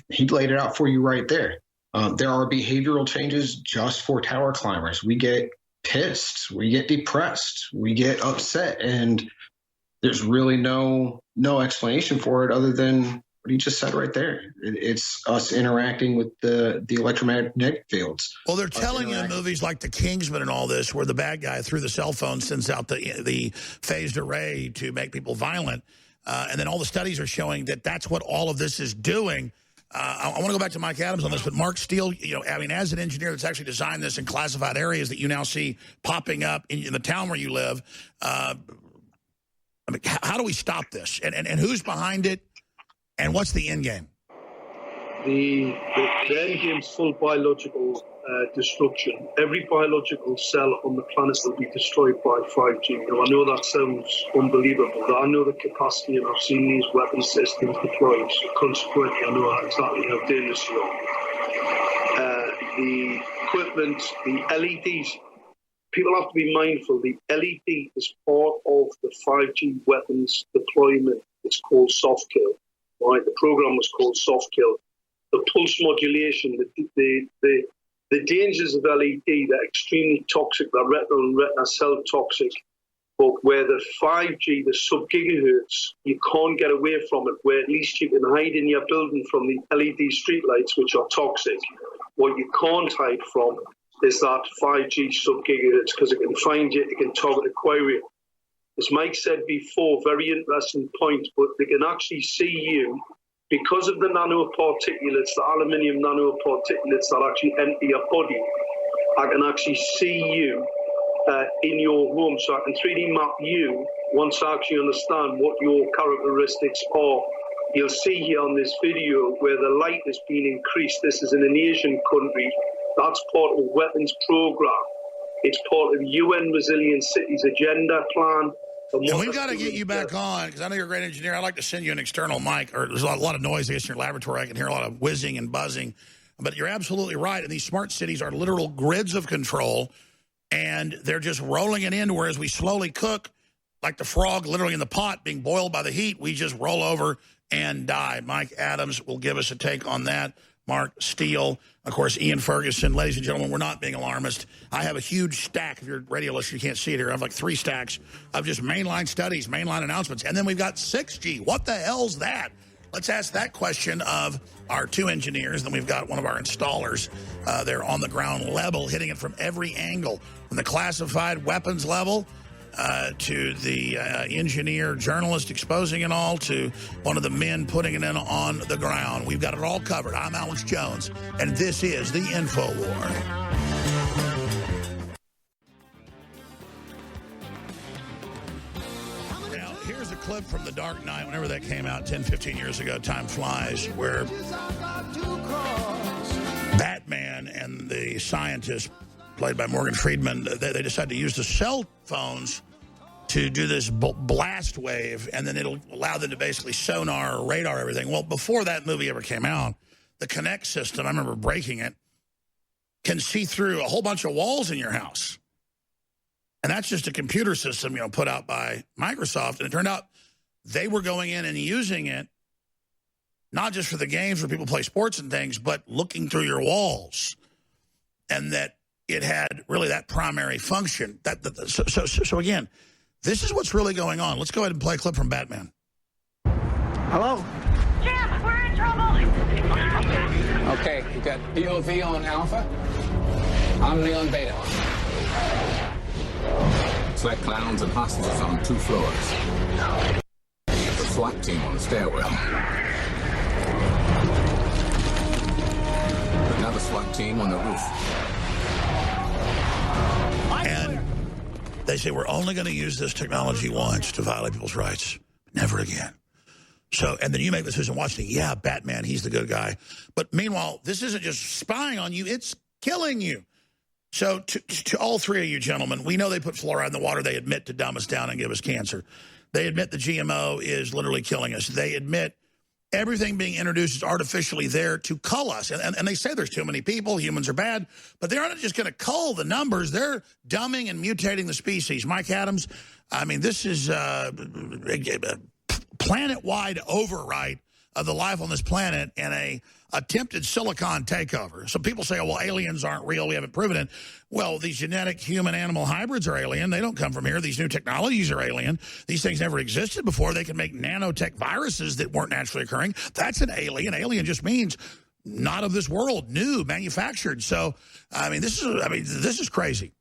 he laid it out for you right there. There are behavioral changes just for tower climbers. We get pissed, we get depressed, we get upset, and there's really no explanation for it other than what he just said right there. It's us interacting with the electromagnetic fields. Well, they're telling you in movies like The Kingsman and all this, where the bad guy through the cell phone sends out the phased array to make people violent. And then all the studies are showing that that's what all of this is doing. I want to go back to Mike Adams on this, but Mark Steele, as an engineer that's actually designed this in classified areas that you now see popping up in the town where you live, how do we stop this? And who's behind it? And what's the end game? The end game's full biological destruction. Every biological cell on the planet will be destroyed by 5G. Now, I know that sounds unbelievable, but I know the capacity, and I've seen these weapon systems deployed. So consequently, I know exactly how dangerous they are. The equipment, the LEDs, people have to be mindful. The LED is part of the 5G weapons deployment. It's called soft kill. Right, the program was called soft kill. The pulse modulation, the dangers of LED, they're extremely toxic. They're retinal and retina cell toxic. But where the 5G, the sub-gigahertz, you can't get away from it, where at least you can hide in your building from the LED streetlights, which are toxic. What you can't hide from is that 5G sub-gigahertz, because it can find you, it can target aquarium. As Mike said before, very interesting point, but they can actually see you because of the nanoparticulates, the aluminium nanoparticulates that actually enter your body. I can actually see you in your home, so I can 3D map you once I actually understand what your characteristics are. You'll see here on this video where the light has been increased. This is in an Asian country. That's part of a weapons program. It's part of the UN Resilient Cities Agenda Plan. And we've got to get you back on, because I know you're a great engineer. I'd like to send you an external mic, or there's a lot of noise in your laboratory. I can hear a lot of whizzing and buzzing. But you're absolutely right. And these smart cities are literal grids of control, and they're just rolling it in, whereas we slowly cook like the frog literally in the pot being boiled by the heat, we just roll over and die. Mike Adams will give us a take on that. Mark Steele, of course, Ian Furgeson. Ladies and gentlemen, we're not being alarmist. I have a huge stack. If you're a radio listener, you can't see it here. I have like 3 stacks of just mainline studies, mainline announcements. And then we've got 6G. What the hell's that? Let's ask that question of our 2 engineers. Then we've got one of our installers. They're on the ground level, hitting it from every angle, from the classified weapons level to the engineer, journalist exposing it all, to one of the men putting it in on the ground. We've got it all covered. I'm Alex Jones, and this is the InfoWar. Now, here's a clip from The Dark Knight, whenever that came out 10, 15 years ago. Time flies, where Batman and the scientist, played by Morgan Freeman, they decided to use the cell phones to do this blast wave, and then it'll allow them to basically sonar or radar everything. Well, before that movie ever came out, the Kinect system, I remember breaking it, can see through a whole bunch of walls in your house. And that's just a computer system, put out by Microsoft. And it turned out they were going in and using it, not just for the games where people play sports and things, but looking through your walls. And that it had really that primary function. So again, this is what's really going on. Let's go ahead and play a clip from Batman. Hello? Jim, we're in trouble. Okay, you got POV on Alpha. I'm Neil on Beta. It's like clowns and hostages on 2 floors. The SWAT team on the stairwell. Another SWAT team on the roof. And they say we're only going to use this technology once to violate people's rights. Never again. So, and then you make the decision watching, yeah, Batman, he's the good guy. But meanwhile, this isn't just spying on you, it's killing you. So to all 3 of you gentlemen, we know they put fluoride in the water. They admit to dumb us down and give us cancer. They admit the GMO is literally killing us. They admit everything being introduced is artificially there to cull us. And they say there's too many people, humans are bad, but they're not just going to cull the numbers. They're dumbing and mutating the species. Mike Adams, I mean, this is a planet-wide overwrite of the life on this planet and a attempted silicon takeover. So people say, oh, well, aliens aren't real. We haven't proven it. Well, these genetic human-animal hybrids are alien. They don't come from here. These new technologies are alien. These things never existed before. They can make nanotech viruses that weren't naturally occurring. That's an alien. Alien just means not of this world, new, manufactured. So, this is crazy.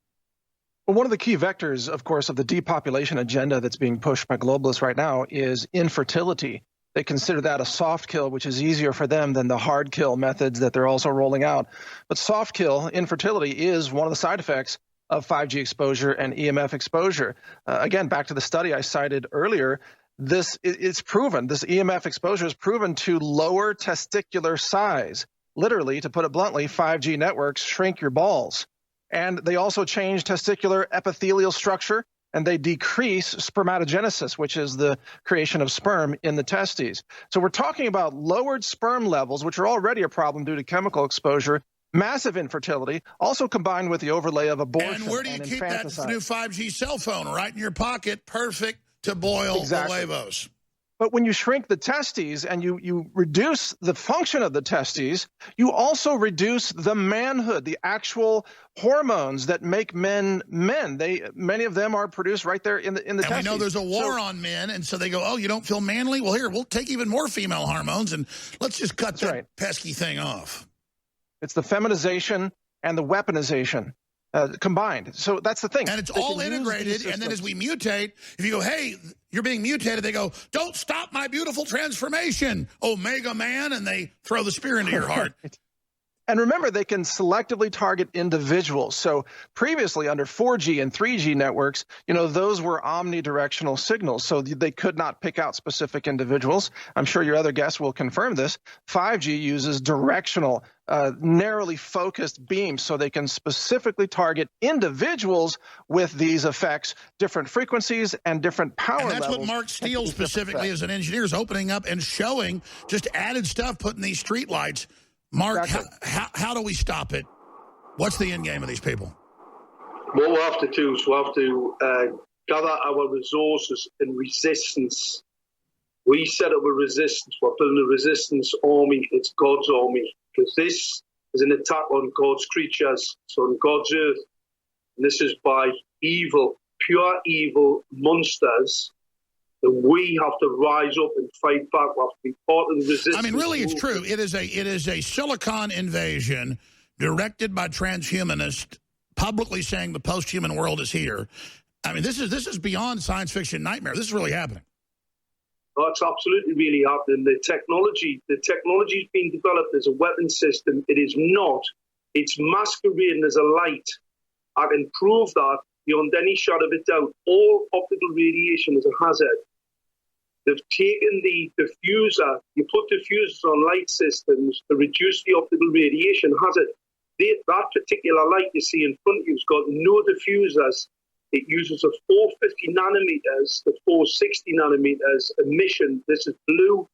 Well, one of the key vectors, of course, of the depopulation agenda that's being pushed by globalists right now is infertility. They consider that a soft kill, which is easier for them than the hard kill methods that they're also rolling out. But soft kill, infertility, is one of the side effects of 5G exposure and EMF exposure. Again, back to the study I cited earlier, it's proven, this EMF exposure is proven to lower testicular size. Literally, to put it bluntly, 5G networks shrink your balls. And they also change testicular epithelial structure, and they decrease spermatogenesis, which is the creation of sperm in the testes. So we're talking about lowered sperm levels, which are already a problem due to chemical exposure, massive infertility, also combined with the overlay of abortion. And where do you keep that new 5G cell phone? Right in your pocket, perfect to boil the huevos. But when you shrink the testes and you reduce the function of the testes, you also reduce the manhood, the actual hormones that make men men. Many of them are produced right there in the testes. And we know there's a war on men, and so they go, oh, you don't feel manly? Well, here, we'll take even more female hormones, and let's just cut that pesky thing off. It's the feminization and the weaponization. Combined. So that's the thing. And it's all integrated, and then as we mutate, if you go, hey, you're being mutated, they go, don't stop my beautiful transformation, Omega Man, and they throw the spear into your heart. And remember, they can selectively target individuals. So previously, under 4G and 3G networks, those were omnidirectional signals, so they could not pick out specific individuals. I'm sure your other guests will confirm this. 5G uses directional, narrowly focused beams, so they can specifically target individuals with these effects, different frequencies and different power levels. And that's what Mark Steele specifically as an engineer is opening up and showing, just added stuff, putting these street lights. Mark, how do we stop it? What's the end game of these people? What we'll have to do is we'll have to gather our resources and resistance. We set up a resistance. We're building a resistance army. It's God's army, because this is an attack on God's creatures, so on God's earth. And this is by evil, pure evil monsters. And we have to rise up and fight back. We have to be part of the resistance. I mean, really, it's true. It is a silicon invasion directed by transhumanists, publicly saying the post-human world is here. I mean, this is beyond science fiction nightmare. This is really happening. That's absolutely really happening. The technology is being developed as a weapon system. It is not. It's masquerading as a light. I can prove that beyond any shadow of a doubt. All optical radiation is a hazard. They've taken the diffuser. You put diffusers on light systems to reduce the optical radiation hazard. That particular light you see in front of you has got no diffusers. It uses a 450 nanometers to 460 nanometers emission. This is blue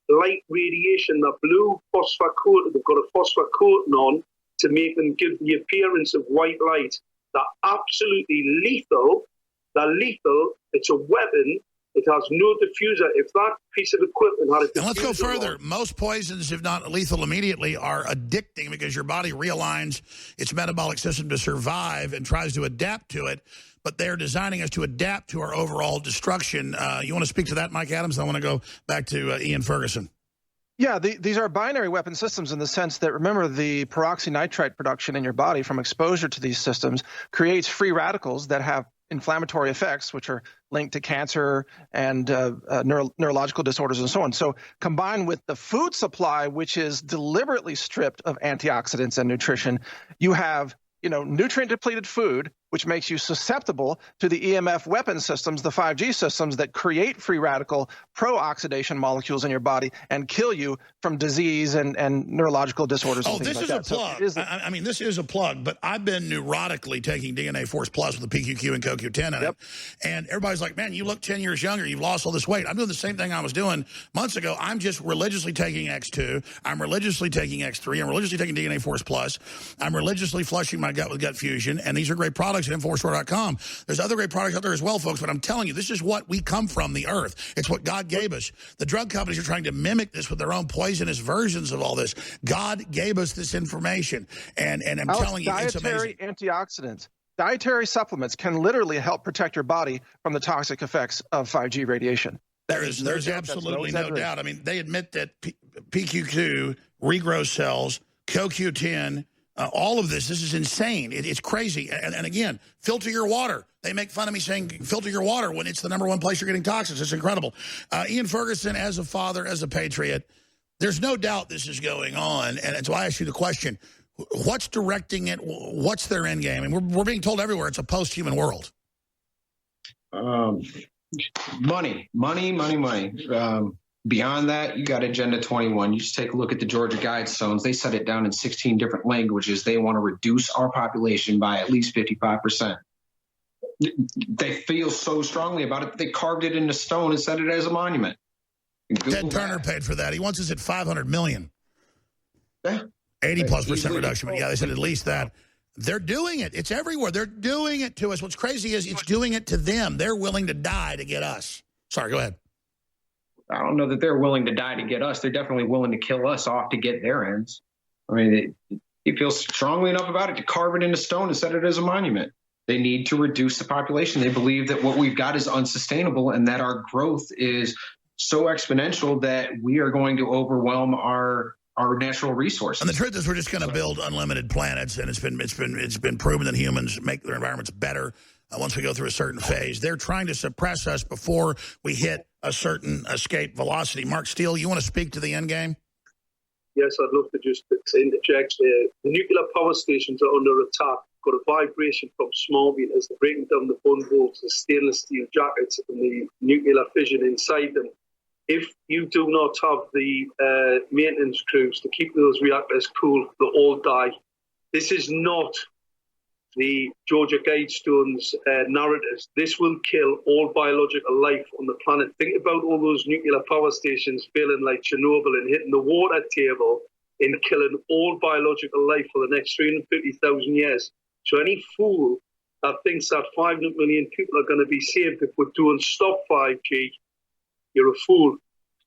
light radiation. The blue phosphor coating, they've got a phosphor coating on to make them give the appearance of white light. They're absolutely lethal. They're lethal. It's a weapon. It has no diffuser. If that piece of equipment had a diffuser... And let's go further. Most poisons, if not lethal immediately, are addicting because your body realigns its metabolic system to survive and tries to adapt to it. But they're designing us to adapt to our overall destruction. You want to speak to that, Mike Adams? I want to go back to Ian Furgeson. Yeah, these are binary weapon systems in the sense that, remember, the peroxynitrite production in your body from exposure to these systems creates free radicals that have inflammatory effects, which are linked to cancer and neurological disorders and so on. So combined with the food supply, which is deliberately stripped of antioxidants and nutrition, you have nutrient-depleted food, which makes you susceptible to the EMF weapon systems, the 5G systems that create free radical pro-oxidation molecules in your body and kill you from disease and neurological disorders. Oh, and things this like is that. a plug. I mean, this is a plug, but I've been neurotically taking DNA Force Plus with the PQQ and CoQ10 in it. And everybody's like, man, you look 10 years younger. You've lost all this weight. I'm doing the same thing I was doing months ago. I'm just religiously taking X2. I'm religiously taking X3. I'm religiously taking DNA Force Plus. I'm religiously flushing my gut with Gut Fusion. And these are great products at InfoWarsStore.com. There's other great products out there as well, folks, but I'm telling you, this is what we come from, the earth. It's what God gave us. The drug companies are trying to mimic this with their own poisonous versions of all this. God gave us this information, and I'm telling you, it's amazing. Antioxidants, dietary supplements can literally help protect your body from the toxic effects of 5G radiation. There's absolutely no doubt. I mean, they admit that PQ2 regrows cells, CoQ10, all of this is insane. It's crazy. And again, filter your water. They make fun of me saying filter your water when it's the #1 place you're getting toxins. It's incredible. Ian Furgeson, as a father, as a patriot, there's no doubt this is going on. And it's why I asked you the question, what's directing it? What's their end game? And we're being told everywhere it's a post-human world. Money. Beyond that, you got Agenda 21. You just take a look at the Georgia Guidestones. They set it down in 16 different languages. They want to reduce our population by at least 55%. They feel so strongly about it, they carved it into stone and set it as a monument. Ted Turner paid for that. He wants us at 500 million. Yeah. 80+% reduction. But yeah, they said at least that. They're doing it. It's everywhere. They're doing it to us. What's crazy is it's doing it to them. They're willing to die to get us. Sorry, go ahead. I don't know that they're willing to die to get us. They're definitely willing to kill us off to get their ends. I mean, they feel strongly enough about it to carve it into stone and set it as a monument. They need to reduce the population. They believe that what we've got is unsustainable and that our growth is so exponential that we are going to overwhelm our natural resources. And the truth is, we're just going to build unlimited planets, and it's been proven that humans make their environments better once we go through a certain phase. They're trying to suppress us before we hit a certain escape velocity. Mark Steele, you want to speak to the end game? Yes, I'd love to just interject there. The nuclear power stations are under attack. Got a vibration from small meters. They're breaking down the bund bolts, the stainless steel jackets, and the nuclear fission inside them. If you do not have the maintenance crews to keep those reactors cool, they'll all die. This is not the Georgia Guidestones narratives. This will kill all biological life on the planet. Think about all those nuclear power stations failing like Chernobyl and hitting the water table and killing all biological life for the next 350,000 years. So any fool that thinks that 500 million people are going to be saved if we don't stop 5G, you're a fool.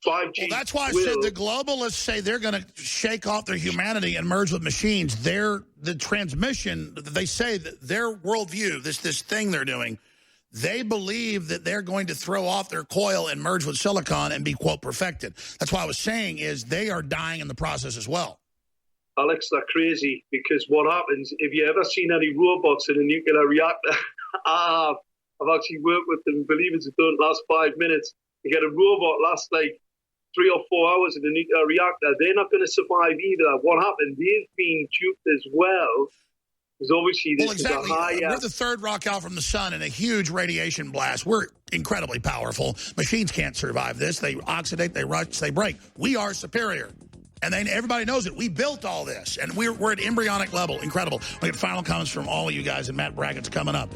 5G. Well, that's why I said the globalists say they're going to shake off their humanity and merge with machines. The transmission, they say that their worldview, this thing they're doing, they believe that they're going to throw off their coil and merge with silicon and be, quote, perfected. That's why I was saying is they are dying in the process as well. Alex, they're crazy, because what happens, if you ever seen any robots in a nuclear reactor, I've actually worked with them, believe it or don't last 5 minutes. You get a robot last like 3 or 4 hours in a nuclear reactor, they're not going to survive either. What happened? They've been duped as well. Because obviously this is a higher... We're the third rock out from the sun in a huge radiation blast. We're incredibly powerful. Machines can't survive this. They oxidate, they rust, they break. We are superior. And everybody knows it. We built all this. And we're at embryonic level. Incredible. We get final comments from all of you guys, and Matt Brackett's coming up.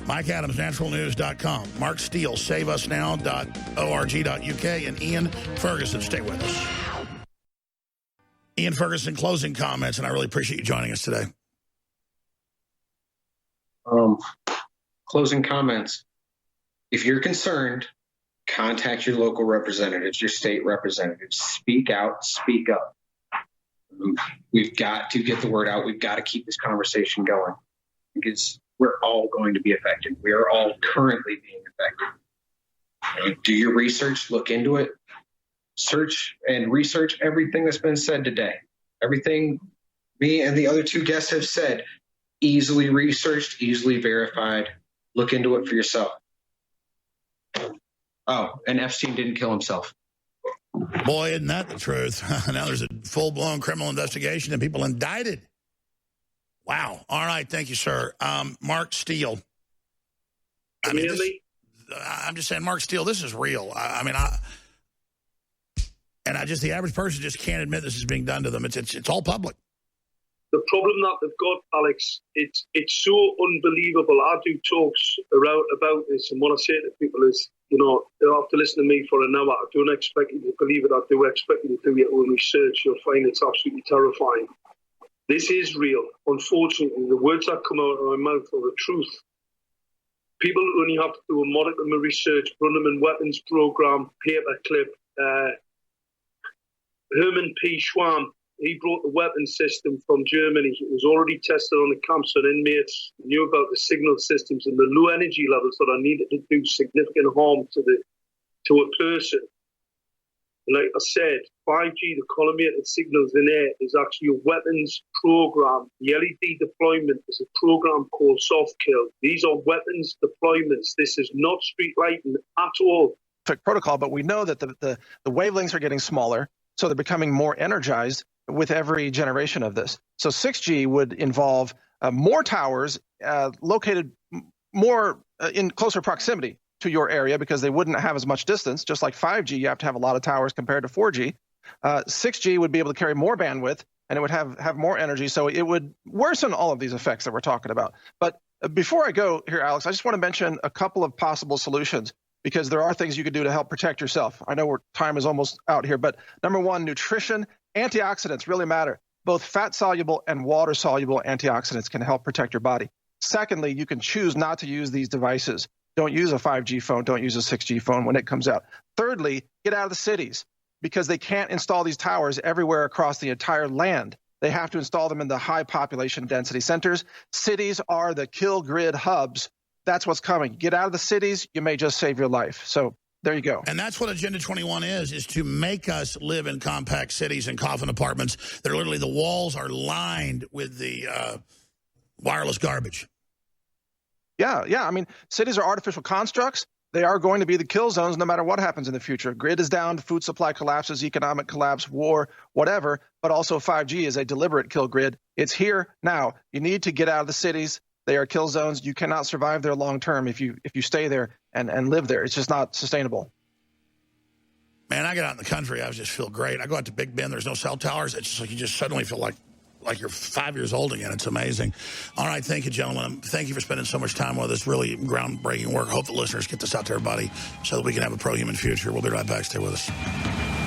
Mike Adams, naturalnews.com. Mark Steele, saveusnow.org.uk. And Ian Furgeson, stay with us. Ian Furgeson, closing comments, and I really appreciate you joining us today. Closing comments. If you're concerned, contact your local representatives, your state representatives. Speak out, speak up. We've got to get the word out. We've got to keep this conversation going, because we're all going to be affected. We are all currently being affected. Do your research, look into it, search and research everything that's been said today. Everything me and the other two guests have said, easily researched, easily verified. Look into it for yourself. Oh, and Epstein didn't kill himself. Boy, isn't that the truth? Now there's a full-blown criminal investigation and people indicted. Wow. All right. Thank you, sir. Mark Steele. I'm just saying, Mark Steele, this is real. The average person just can't admit this is being done to them. It's all public. The problem that they've got, Alex, it's so unbelievable. I do talks about this, and what I say to people is, they'll have to listen to me for an hour. I don't expect you to believe it. I do expect you to do your own research. You'll find it's absolutely terrifying. This is real. Unfortunately, the words that come out of my mouth are the truth. People only have to do a modicum of research, run them in weapons program, paperclip. Herman P. Schwamm, he brought the weapons system from Germany. It was already tested on the camps, and inmates knew about the signal systems and the low energy levels that are needed to do significant harm to a person. Like I said, 5G, the collimated signals in air, is actually a weapons program. The LED deployment is a program called soft kill. These are weapons deployments. This is not street lighting at all. Protocol, but we know that the wavelengths are getting smaller, so they're becoming more energized with every generation of this. So 6G would involve more towers located more in closer proximity to your area, because they wouldn't have as much distance. Just like 5G, you have to have a lot of towers compared to 4G. 6G would be able to carry more bandwidth, and it would have more energy, so it would worsen all of these effects that we're talking about. But before I go here, Alex, I just want to mention a couple of possible solutions, because there are things you could do to help protect yourself. I know time is almost out here, but number one, nutrition. Antioxidants really matter. Both fat-soluble and water-soluble antioxidants can help protect your body. Secondly, you can choose not to use these devices. Don't use a 5G phone. Don't use a 6G phone when it comes out. Thirdly, get out of the cities, because they can't install these towers everywhere across the entire land. They have to install them in the high population density centers. Cities are the kill grid hubs. That's what's coming. Get out of the cities, you may just save your life. So there you go. And that's what Agenda 21 is to make us live in compact cities and coffin apartments that are literally, the walls are lined with the wireless garbage. Yeah. I mean, cities are artificial constructs. They are going to be the kill zones no matter what happens in the future. Grid is down, food supply collapses, economic collapse, war, whatever. But also 5G is a deliberate kill grid. It's here now. You need to get out of the cities. They are kill zones. You cannot survive there long term if you stay there and live there. It's just not sustainable. Man, I get out in the country, I just feel great. I go out to Big Bend, there's no cell towers. It's just like you just suddenly feel like you're 5 years old again. It's amazing. All right, thank you, gentlemen. Thank you for spending so much time with us. Really groundbreaking work. Hope the listeners get this out to everybody so that we can have a pro-human future. We'll be right back. Stay with us.